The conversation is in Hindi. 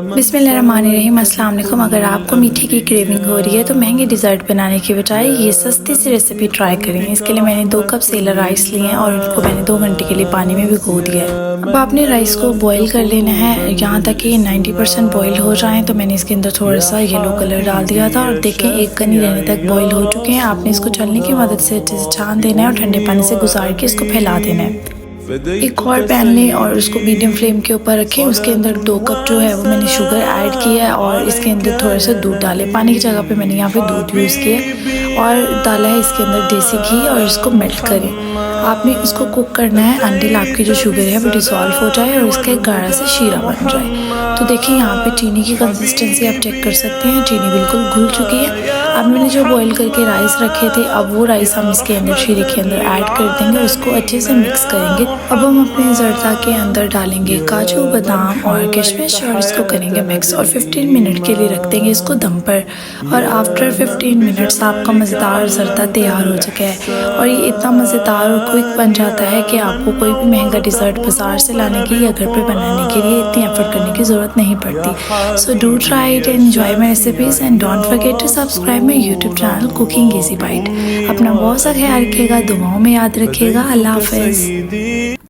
बिस्मिल्लाहिर्रहमानिर्रहीम। अस्सलाम वालेकुम। अगर आपको मीठे की क्रेविंग हो रही है तो महंगे डिज़र्ट बनाने की बजाय ये सस्ती सी रेसिपी ट्राई करें। इसके लिए मैंने 2 कप सेलर राइस लिए हैं और इनको मैंने 2 घंटे के लिए पानी में भिगो दिया है। अब आपने राइस को बॉईल कर लेना है यहाँ तक कि 90% बॉईल हो जाएं। तो मैंने इसके अंदर थोड़ा सा येलो कलर डाल दिया था और देखें एक कनी रहने तक बॉईल हो चुके हैं। आपने इसको छलनी की मदद से अच्छे से छान देना है और ठंडे पानी से गुजार के इसको फैला देना है। एक और पैन लें और उसको मीडियम फ्लेम के ऊपर रखें। उसके अंदर 2 कप जो है वो मैंने शुगर ऐड किया है और इसके अंदर थोड़ा सा दूध डालें। पानी की जगह पे मैंने यहाँ पे दूध यूज़ किया और डाला है इसके अंदर देसी घी और इसको मेल्ट करें। आपने इसको कुक करना है अंटिल आपकी जो शुगर है वो डिसॉल्व हो जाए और इसका एक गाढ़ा सा शीरा बन जाए। तो देखिए यहाँ पे चीनी की कंसिस्टेंसी आप चेक कर सकते हैं, चीनी बिल्कुल घुल चुकी है। अब मैंने जो बॉईल करके राइस रखे थे अब वो राइस हम इसके अंदर शीरे के अंदर ऐड कर देंगे और इसको अच्छे से मिक्स करेंगे। अब हम अपने ज़र्दा के अंदर डालेंगे काजू बादाम और किशमिश और इसको करेंगे मिक्स और 15 मिनट के लिए रख देंगे इसको दम पर। और आफ्टर 15 मिनट्स आपका मज़ेदार ज़र्दा तैयार हो चुका है और ये इतना मज़ेदार और क्विक बन जाता है कि आपको कोई भी महंगा डिज़र्ट बाज़ार से लाने की या घर पर बनाने के लिए इतनी एफर्ट करने की ज़रूरत नहीं पड़ती। So do try it and enjoy my recipes and don't forget to subscribe my YouTube channel cooking easy bite. अपना बहुत सा ख्याल रखिएगा, दुआओं में याद रखिएगा। अल्लाह हाफ़िज़।